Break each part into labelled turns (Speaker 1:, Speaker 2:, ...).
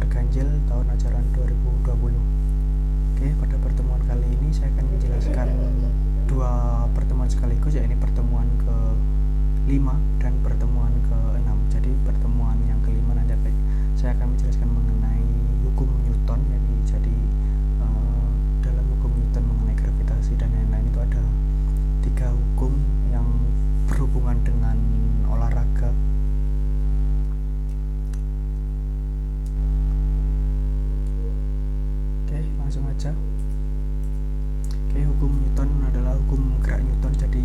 Speaker 1: semester ganjil tahun ajaran 2020. Oke, pada pertemuan kali ini saya akan menjelaskan dua pertemuan sekaligus, yaitu pertemuan ke-5 dan pertemuan ke-6. Jadi pertemuan yang ke-5 nanti saya akan menjelaskan mengenai hukum Newton. Jadi dalam hukum Newton mengenai gravitasi dan lain-lain itu ada 3 hukum yang berhubungan dengan olahraga. Oke, langsung aja. Oke, hukum Newton adalah hukum gerak Newton. Jadi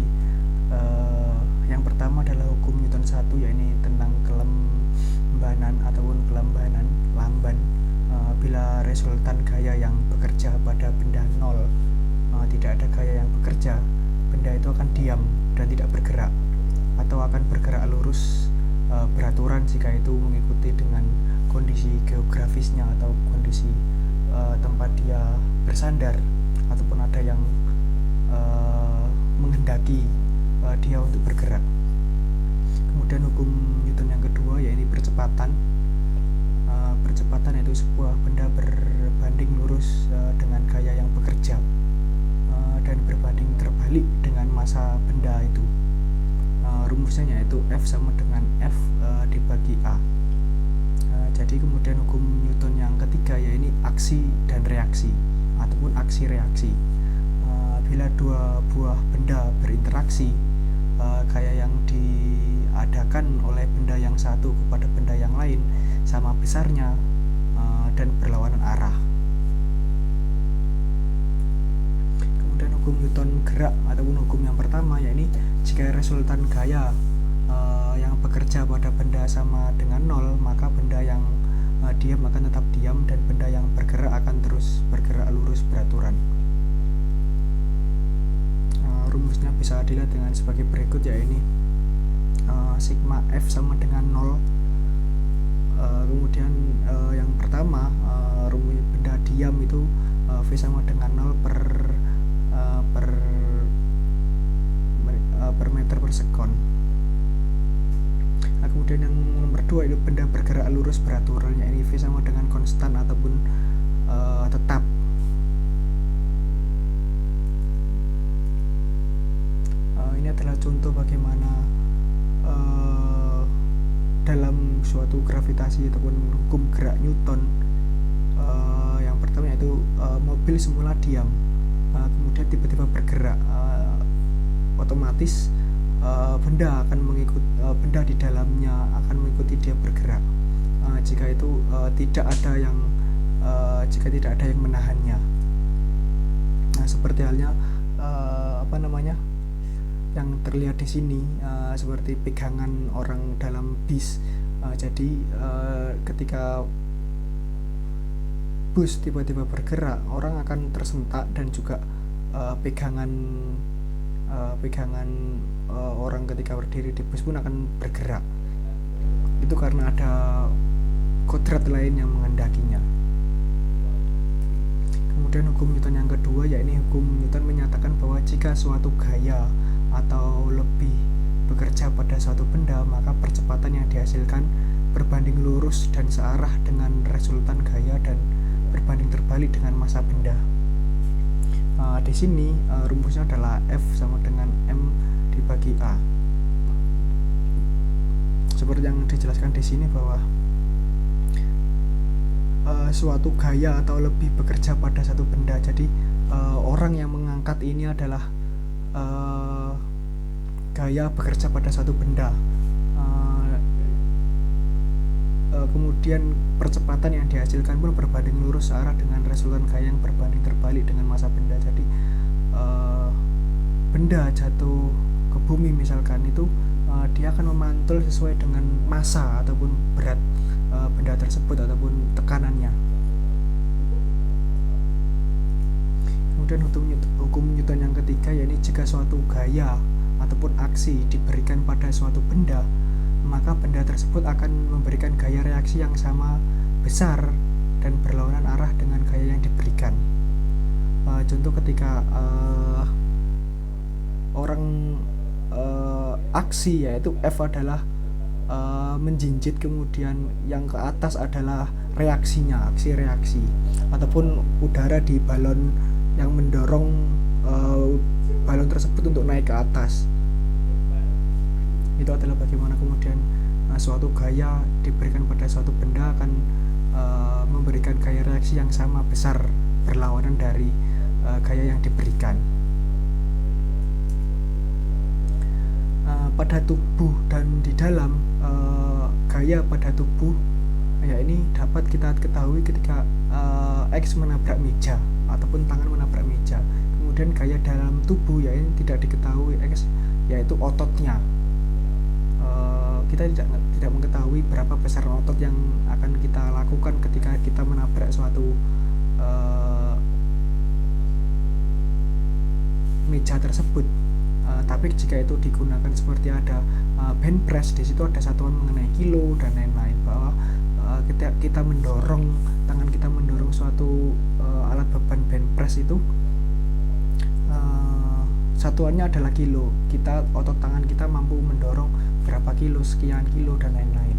Speaker 1: yang pertama adalah hukum Newton 1, yaitu tentang kelembanan ataupun kelembanan lamban. Bila resultan gaya yang bekerja pada benda 0, tidak ada gaya yang bekerja, benda itu akan diam dan tidak bergerak, atau akan bergerak lurus beraturan jika itu mengikuti dengan kondisi geografisnya atau kondisi tempat dia bersandar, ataupun ada yang menghendaki dia untuk bergerak. Kemudian hukum Newton yang kedua, yaitu percepatan. Percepatan yaitu sebuah benda berbanding lurus dengan gaya yang bekerja dan berbanding terbalik dengan massa benda itu. Rumusnya yaitu F sama dengan F dibagi A. Jadi kemudian hukum Newton yang ketiga, yaitu aksi dan reaksi ataupun aksi reaksi. Bila dua buah benda berinteraksi, gaya yang diadakan oleh benda yang satu kepada benda yang lain sama besarnya dan berlawanan arah. Kemudian hukum Newton gerak ataupun hukum yang pertama, yaitu jika resultan gaya yang bekerja pada benda sama dengan 0, maka benda yang diam akan tetap diam dan benda yang bergerak akan terus bergerak lurus beraturan. Rumusnya bisa dilihat dengan sebagai berikut, yaitu sigma F sama dengan 0. Kemudian yang pertama, rumus benda diam itu V sama dengan 0 per meter per sekon. Kemudian yang nomor 2 itu benda bergerak lurus beraturan, yaitu V sama dengan konstan ataupun tetap. Ini adalah contoh bagaimana dalam suatu gravitasi ataupun hukum gerak Newton. Yang pertama yaitu mobil semula diam, kemudian tiba-tiba bergerak, otomatis benda akan benda di dalamnya akan mengikuti dia bergerak jika itu tidak ada yang menahannya. Seperti halnya yang terlihat di sini, seperti pegangan orang dalam bis. Jadi ketika bus tiba-tiba bergerak, orang akan tersentak dan juga pegangan orang ketika berdiri di bus pun akan bergerak. Itu karena ada kodrat lain yang menghendakinya. Kemudian hukum Newton yang kedua, yaitu hukum Newton menyatakan bahwa jika suatu gaya atau lebih bekerja pada suatu benda, maka percepatan yang dihasilkan berbanding lurus dan searah dengan resultan gaya dan berbanding terbalik dengan massa benda. Di sini rumusnya adalah F sama dengan M dibagi A. Seperti yang dijelaskan di sini bahwa suatu gaya atau lebih bekerja pada satu benda. Jadi orang yang mengangkat ini adalah gaya bekerja pada satu benda. Kemudian percepatan yang dihasilkan pun berbanding lurus searah dengan resultan gaya yang berbanding terbalik dengan massa benda. Jadi benda jatuh ke bumi misalkan, itu dia akan memantul sesuai dengan massa ataupun berat benda tersebut ataupun tekanannya. Kemudian hukum Newton yang ketiga, yaitu jika suatu gaya ataupun aksi diberikan pada suatu benda, maka benda tersebut akan memberikan gaya reaksi yang sama besar dan berlawanan arah dengan gaya yang diberikan. Contoh ketika orang aksi, yaitu F adalah menjinjit, kemudian yang ke atas adalah reaksinya, aksi reaksi, ataupun udara di balon yang mendorong balon tersebut untuk naik ke atas. Itu adalah bagaimana kemudian suatu gaya diberikan pada suatu benda akan memberikan gaya reaksi yang sama besar berlawanan dari gaya yang diberikan. Pada tubuh dan di dalam gaya pada tubuh ya ini dapat kita ketahui ketika X menabrak meja ataupun tangan menabrak meja. Kemudian gaya dalam tubuh ya ini tidak diketahui X, yaitu ototnya. Kita tidak mengetahui berapa besar otot yang akan kita lakukan ketika kita menabrak suatu meja tersebut. Tapi jika itu digunakan seperti ada bench press, di situ ada satuan mengenai kilo dan lain-lain, bahwa ketika kita mendorong, tangan kita mendorong suatu alat beban bench press itu satuannya adalah kilo. Otot tangan kita mampu mendorong berapa kilo, sekian kilo dan lain-lain.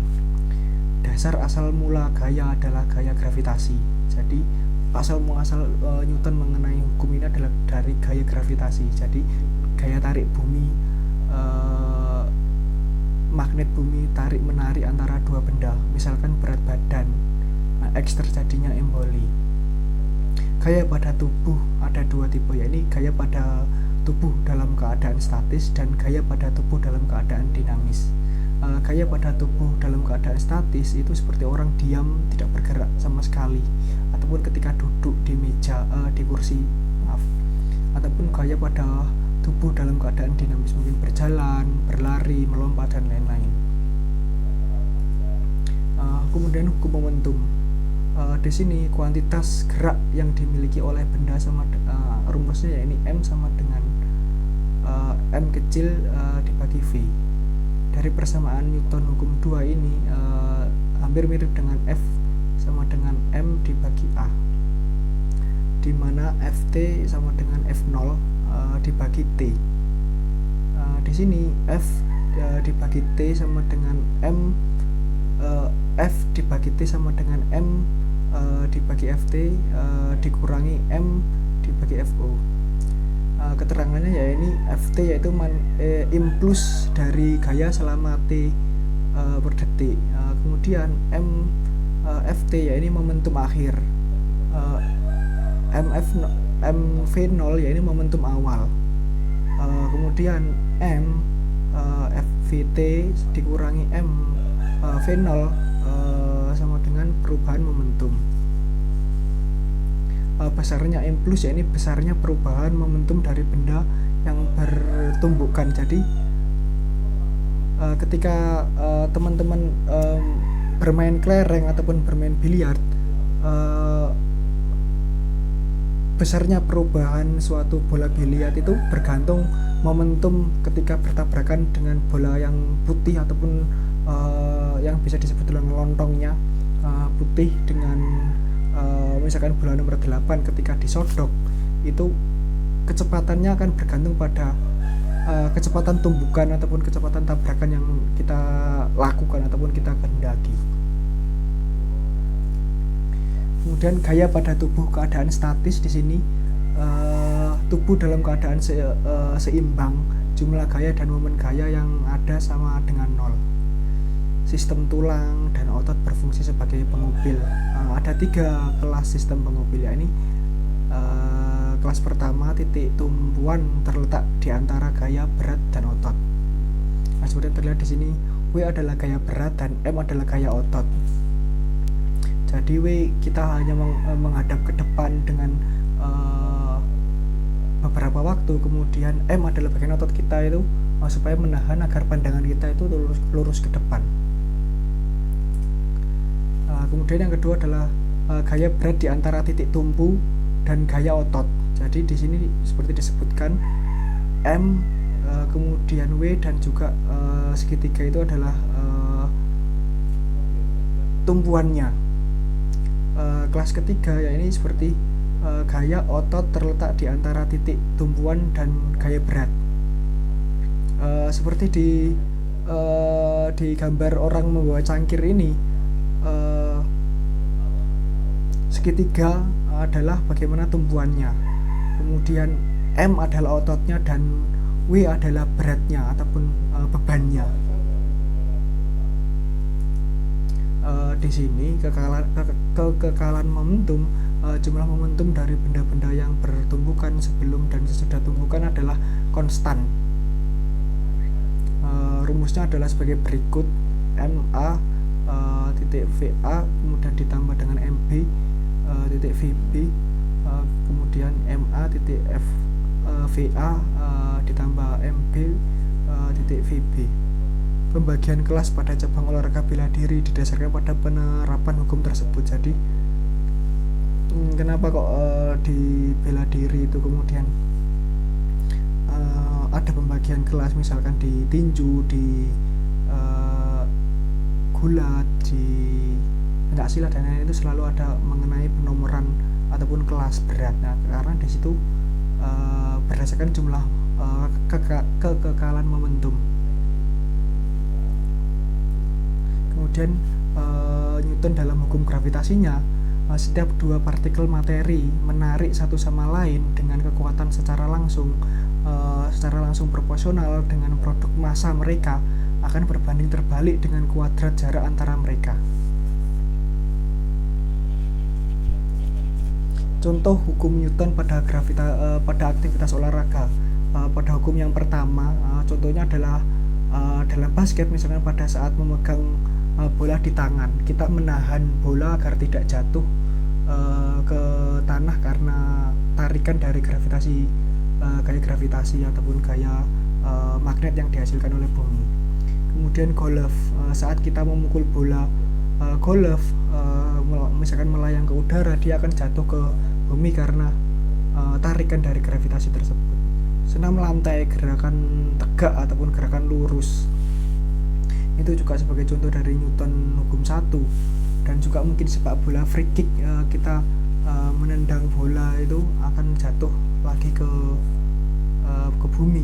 Speaker 1: Dasar asal mula gaya adalah gaya gravitasi. Jadi asal muasal Newton mengenai hukum ini adalah dari gaya gravitasi. Jadi gaya tarik bumi, magnet bumi tarik menarik antara dua benda, misalkan berat badan, X terjadinya emboli. Gaya pada tubuh ada dua tipe, yakni gaya pada tubuh dalam keadaan statis dan gaya pada tubuh dalam keadaan dinamis. Gaya pada tubuh dalam keadaan statis itu seperti orang diam, tidak bergerak sama sekali, ataupun ketika duduk di meja, di kursi, ataupun gaya pada tubuh dalam keadaan dinamis, mungkin berjalan, berlari, melompat dan lain-lain. Kemudian hukum momentum. Di sini kuantitas gerak yang dimiliki oleh benda sama rumusnya yakni M sama dengan M kecil dibagi V. Dari persamaan Newton hukum 2 ini hampir mirip dengan F sama dengan M dibagi A, di mana Ft sama dengan F0 dibagi T. Di sini F dibagi T sama dengan M, F dibagi T sama dengan M dibagi Ft dikurangi M dibagi Fo. Keterangannya ya ini Ft yaitu impuls dari gaya selama T per detik. Kemudian Ft ya ini momentum akhir, Mv0 ya ini momentum awal. Kemudian M Fvt dikurangi M V0 sama dengan perubahan momentum. Besarnya impuls ya ini besarnya perubahan momentum dari benda yang bertumbukan. Jadi ketika teman-teman bermain kelereng ataupun bermain biliar, besarnya perubahan suatu bola biliar itu bergantung momentum ketika bertabrakan dengan bola yang putih ataupun yang bisa disebut dengan lontongnya putih dengan misalkan bola nomor 8 ketika disodok, itu kecepatannya akan bergantung pada kecepatan tumbukan ataupun kecepatan tabrakan yang kita lakukan ataupun kita kehendaki. Kemudian gaya pada tubuh keadaan statis di sini tubuh dalam keadaan seimbang, jumlah gaya dan momen gaya yang ada sama dengan 0. Sistem tulang dan otot berfungsi sebagai pengubil. Ada 3 kelas sistem pengubil, yakni kelas pertama titik tumpuan terletak di antara gaya berat dan otot. Seperti terlihat di sini, W adalah gaya berat dan M adalah gaya otot. Jadi W kita hanya menghadap ke depan dengan beberapa waktu, kemudian M adalah bagian otot kita itu supaya menahan agar pandangan kita itu lurus ke depan. Kemudian yang kedua adalah gaya berat di antara titik tumpu dan gaya otot. Jadi di sini seperti disebutkan M, kemudian W dan juga segitiga itu adalah tumpuannya. Kelas ketiga ya ini seperti gaya otot terletak di antara titik tumpuan dan gaya berat. Seperti di gambar orang membawa cangkir ini, segitiga adalah bagaimana tumpuannya, kemudian M adalah ototnya, dan W adalah beratnya ataupun bebannya. Di sini kekekalan momentum, jumlah momentum dari benda-benda yang bertumbukan sebelum dan sesudah tumbukan adalah konstan. Rumusnya adalah sebagai berikut: MA titik VA kemudian ditambah dengan MB titik VB kemudian MA titik VA ditambah MB titik VB. Pembagian kelas pada cabang olahraga bela diri didasarkan pada penerapan hukum tersebut. Jadi kenapa kok di bela diri itu kemudian ada pembagian kelas, misalkan di tinju, di gulat, di pencaksilat dan lain-lain, itu selalu ada mengenai penomoran ataupun kelas berat. Nah, karena di situ berdasarkan jumlah kekekalan momentum. Kemudian Newton dalam hukum gravitasinya, setiap dua partikel materi menarik satu sama lain dengan kekuatan secara langsung proporsional dengan produk massa mereka akan berbanding terbalik dengan kuadrat jarak antara mereka. Contoh hukum Newton pada aktivitas olahraga. Pada hukum yang pertama, contohnya adalah dalam basket, misalnya pada saat memegang bola di tangan, kita menahan bola agar tidak jatuh ke tanah karena tarikan dari gaya gravitasi ataupun gaya magnet yang dihasilkan oleh bumi. Kemudian golf, saat kita memukul bola golf, misalkan melayang ke udara, dia akan jatuh ke bumi karena tarikan dari gravitasi tersebut. Senam lantai, gerakan tegak ataupun gerakan lurus, itu juga sebagai contoh dari Newton hukum 1. Dan juga mungkin sepak bola free kick, kita menendang bola itu akan jatuh lagi ke bumi.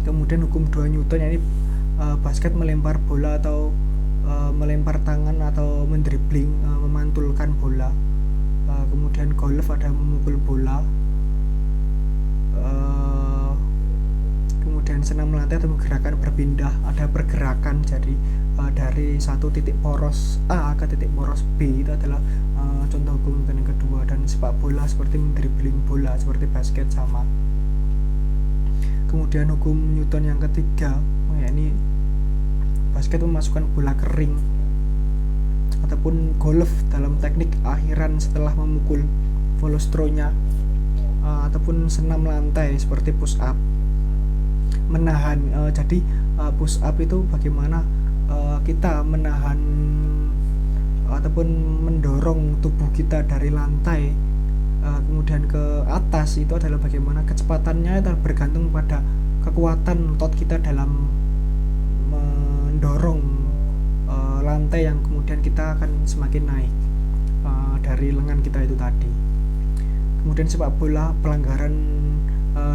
Speaker 1: Kemudian hukum 2 Newton, yakni basket melempar bola atau melempar tangan atau mendribling, memantulkan bola. Kemudian golf ada memukul bola. Kemudian senam lantai atau gerakan berpindah, ada pergerakan. Jadi dari satu titik poros A ke titik poros B, itu adalah contoh hukum Newton yang kedua. Dan sepak bola seperti mendribling bola, seperti basket sama. Kemudian hukum Newton yang ketiga, yakni basket memasukkan bola kering, ataupun golf dalam teknik akhiran setelah memukul volostronya, ataupun senam lantai seperti push up, menahan. Jadi push up itu bagaimana kita menahan ataupun mendorong tubuh kita dari lantai kemudian ke atas, itu adalah bagaimana kecepatannya itu bergantung pada kekuatan otot kita dalam mendorong lantai yang kemudian kita akan semakin naik dari lengan kita itu tadi. Kemudian sepak bola pelanggaran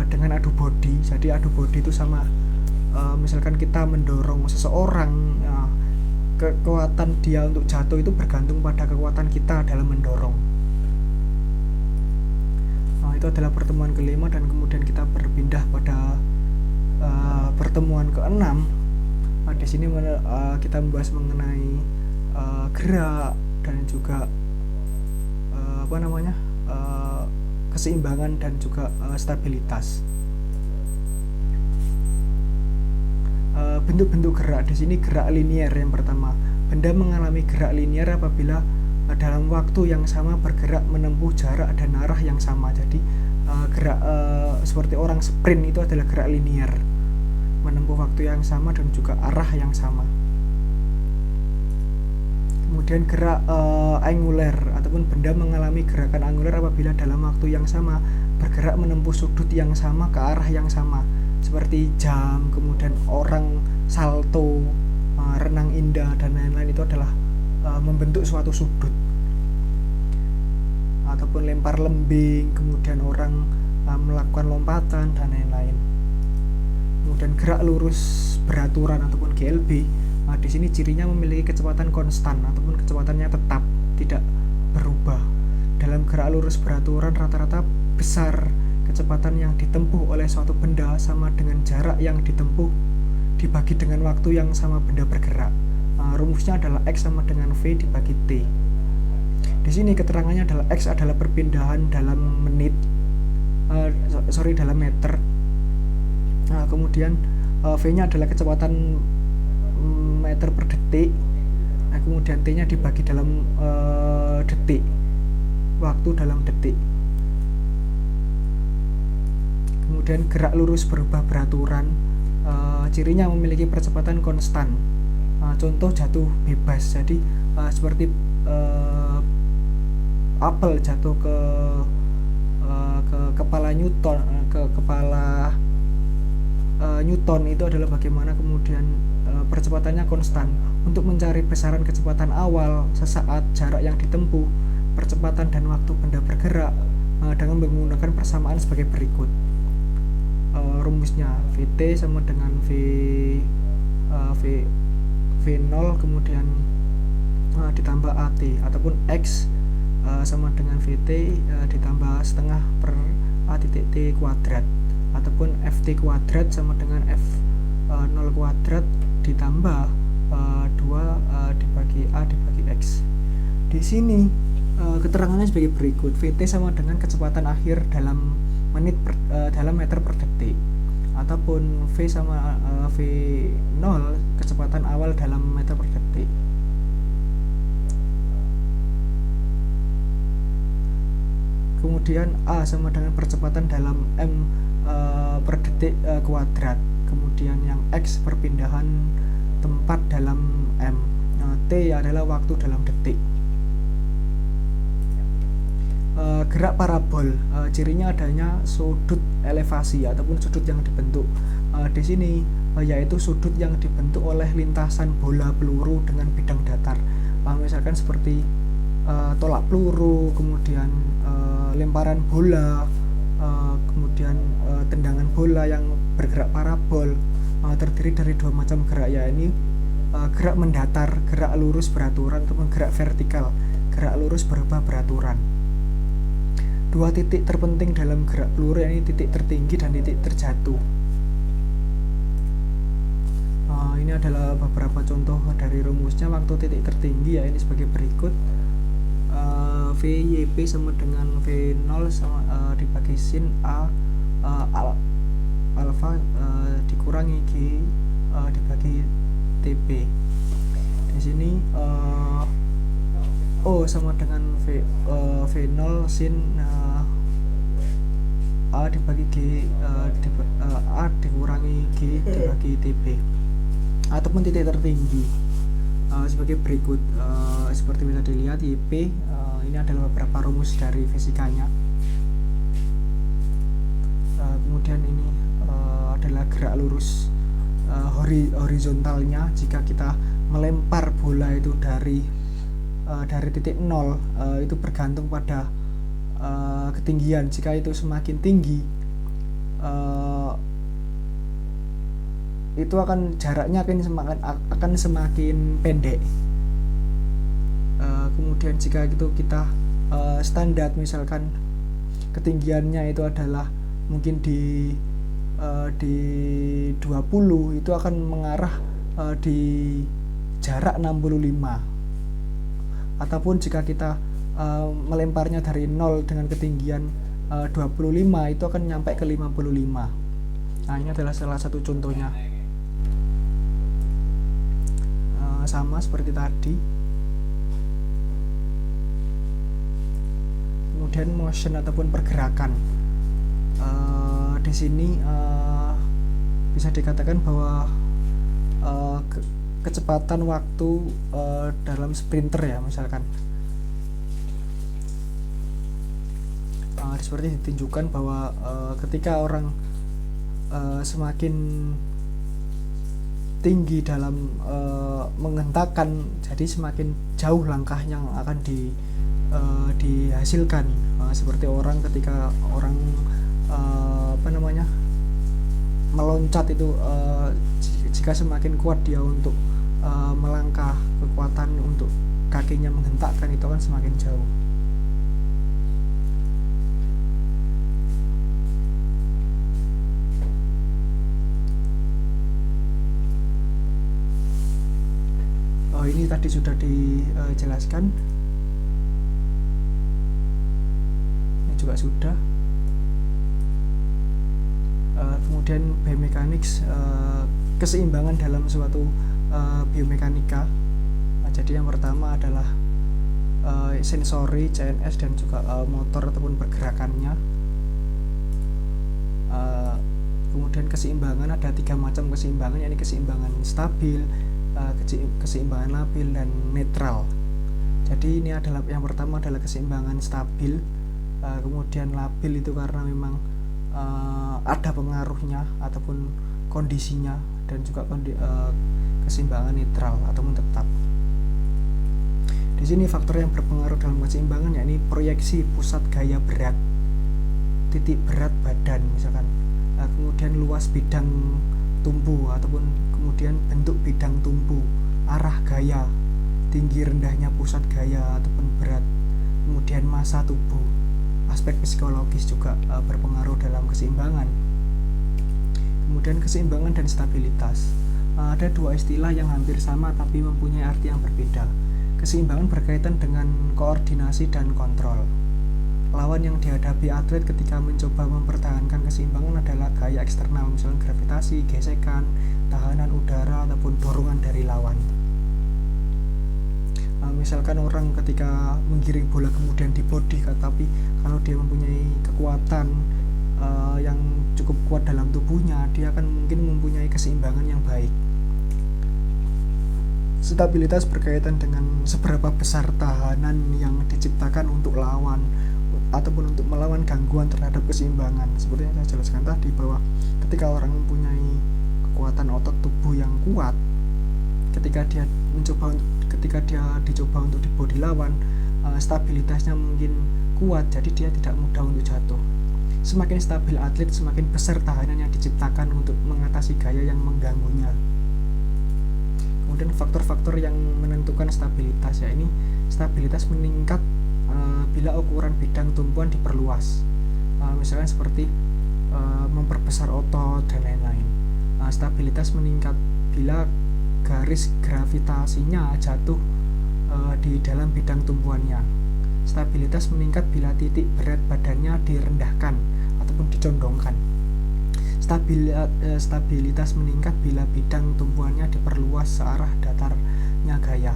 Speaker 1: dengan adu body. Jadi adu body itu sama misalkan kita mendorong seseorang, kekuatan dia untuk jatuh itu bergantung pada kekuatan kita dalam mendorong. Itu adalah pertemuan kelima, dan kemudian kita berpindah pada pertemuan keenam. Di sini kita membahas mengenai gerak dan juga keseimbangan dan juga stabilitas. Bentuk-bentuk gerak di sini, gerak linier yang pertama. Benda mengalami gerak linier apabila dalam waktu yang sama bergerak menempuh jarak dan arah yang sama. Jadi gerak seperti orang sprint itu adalah gerak linier, menempuh waktu yang sama dan juga arah yang sama. Kemudian gerak angular, ataupun benda mengalami gerakan angular apabila dalam waktu yang sama bergerak menempuh sudut yang sama ke arah yang sama, seperti jam, kemudian orang salto, renang indah dan lain-lain. Itu adalah membentuk suatu sudut. Ataupun lempar lembing, kemudian orang melakukan lompatan dan lain-lain. Kemudian gerak lurus beraturan ataupun GLB. Di sini cirinya memiliki kecepatan konstan ataupun kecepatannya tetap, tidak berubah gerak lurus beraturan rata-rata besar kecepatan yang ditempuh oleh suatu benda sama dengan jarak yang ditempuh dibagi dengan waktu yang sama benda bergerak. Rumusnya adalah X sama dengan V dibagi T. Di sini keterangannya adalah X adalah perpindahan dalam menit, dalam meter. Kemudian V-nya adalah kecepatan meter per detik. Kemudian T-nya dibagi dalam detik, waktu dalam detik. Kemudian gerak lurus berubah beraturan, cirinya memiliki percepatan konstan. Contoh jatuh bebas, jadi seperti apel jatuh ke kepala Newton, Newton itu adalah bagaimana kemudian percepatannya konstan. Untuk mencari besaran kecepatan awal sesaat, jarak yang ditempuh, percepatan dan waktu benda bergerak dengan menggunakan persamaan sebagai berikut. Rumusnya Vt sama dengan V0 kemudian ditambah At, ataupun X sama dengan Vt ditambah setengah per A titik T kuadrat, ataupun Ft kuadrat sama dengan F0 kuadrat ditambah 2 dibagi A dibagi X. Di sini keterangannya sebagai berikut. Vt sama dengan kecepatan akhir dalam menit dalam meter per detik, ataupun V sama V0 kecepatan awal dalam meter per detik. Kemudian A sama dengan percepatan dalam M per detik kuadrat. Kemudian yang X perpindahan tempat dalam M. T adalah waktu dalam detik. Gerak parabol, cirinya adanya sudut elevasi ataupun sudut yang dibentuk. Di sini yaitu sudut yang dibentuk oleh lintasan bola peluru dengan bidang datar. Misalkan seperti tolak peluru, kemudian lemparan bola, kemudian tendangan bola yang bergerak parabol. Terdiri dari dua macam gerak, yaitu gerak mendatar, gerak lurus beraturan, ataupun gerak vertikal, gerak lurus berubah beraturan. Dua titik terpenting dalam gerak peluru, yaitu titik tertinggi dan titik terjatuh. Ini adalah beberapa contoh dari rumusnya. Waktu titik tertinggi ya ini sebagai berikut. VYP sama dengan V0 sama dibagi sin A alfa dikurangi G dibagi TP. Di sini O sama dengan V0 sin A dibagi G A dikurangi G dibagi TP, ataupun titik tertinggi sebagai berikut. Seperti bisa dilihat YP, ini adalah beberapa rumus dari fisikanya. Kemudian ini adalah gerak lurus horizontalnya. Jika kita melempar bola itu dari titik 0, itu bergantung pada ketinggian. Jika itu semakin tinggi, itu akan jaraknya akan semakin pendek. Kemudian jika itu kita standar, misalkan ketinggiannya itu adalah mungkin di 20, itu akan mengarah di jarak 65. Ataupun jika kita melemparnya dari 0 dengan ketinggian 25, itu akan nyampe ke 55. Nah, ini adalah salah satu contohnya. Sama seperti tadi. Kemudian motion ataupun pergerakan. Di sini bisa dikatakan bahwa kecepatan waktu dalam sprinter ya, misalkan seperti ditunjukkan bahwa ketika orang semakin tinggi dalam menghentakkan, jadi semakin jauh langkah yang akan dihasilkan. Seperti orang ketika orang meloncat itu, jika semakin kuat dia untuk melangkah, kekuatan untuk kakinya menghentakkan itu akan semakin jauh. tadi sudah dijelaskan, ini juga sudah. Kemudian biomechanics, keseimbangan dalam suatu biomekanika. Jadi yang pertama adalah sensori, CNS, dan juga motor ataupun pergerakannya. Kemudian keseimbangan, ada 3 macam keseimbangan, yakni keseimbangan stabil, keseimbangan labil, dan netral. Jadi ini adalah yang pertama adalah keseimbangan stabil, kemudian labil itu karena memang ada pengaruhnya ataupun kondisinya, dan juga keseimbangan netral ataupun tetap. Di sini faktor yang berpengaruh dalam keseimbangan yakni proyeksi pusat gaya berat, titik berat badan misalkan, kemudian luas bidang tumbuh ataupun kemudian bentuk bidang tumbuh, arah gaya, tinggi rendahnya pusat gaya ataupun berat, kemudian massa tubuh. Aspek psikologis juga berpengaruh dalam keseimbangan. Kemudian keseimbangan dan stabilitas. Ada 2 istilah yang hampir sama tapi mempunyai arti yang berbeda. Keseimbangan berkaitan dengan koordinasi dan kontrol. Lawan yang dihadapi atlet ketika mencoba mempertahankan keseimbangan adalah gaya eksternal, misalnya gravitasi, gesekan, tahanan udara, ataupun dorongan dari lawan. Misalkan orang ketika menggiring bola kemudian di body, tapi kalau dia mempunyai kekuatan yang cukup kuat dalam tubuhnya, dia akan mungkin mempunyai keseimbangan yang baik. Stabilitas berkaitan dengan seberapa besar tahanan yang diciptakan untuk lawan ataupun untuk melawan gangguan terhadap keseimbangan. Seperti yang saya jelaskan tadi, bahwa ketika orang mempunyai kekuatan otot tubuh yang kuat, ketika dia dicoba untuk di body lawan, stabilitasnya mungkin kuat, jadi dia tidak mudah untuk jatuh. Semakin stabil atlet, semakin besar tahanan yang diciptakan untuk mengatasi gaya yang mengganggunya. Kemudian faktor-faktor yang menentukan stabilitas, ya ini stabilitas meningkat bila ukuran bidang tumpuan diperluas, misalnya seperti memperbesar otot dan lain-lain. Stabilitas meningkat bila garis gravitasinya jatuh di dalam bidang tumpuannya. Stabilitas meningkat bila titik berat badannya direndahkan ataupun dicondongkan. Stabilitas meningkat bila bidang tumpuannya diperluas searah datarnya gaya.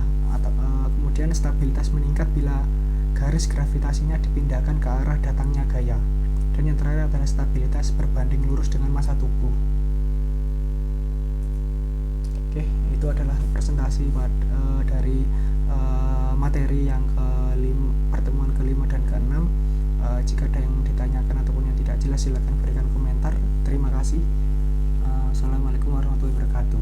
Speaker 1: Kemudian stabilitas meningkat bila garis gravitasinya dipindahkan ke arah datangnya gaya. Dan yang terakhir adalah stabilitas berbanding lurus dengan massa tubuh. Oke, itu adalah presentasi dari materi yang pertemuan ke-5 dan ke-6. Jika ada yang ditanyakan ataupun yang tidak jelas, silakan berikan komentar. Terima kasih. Assalamualaikum warahmatullahi wabarakatuh.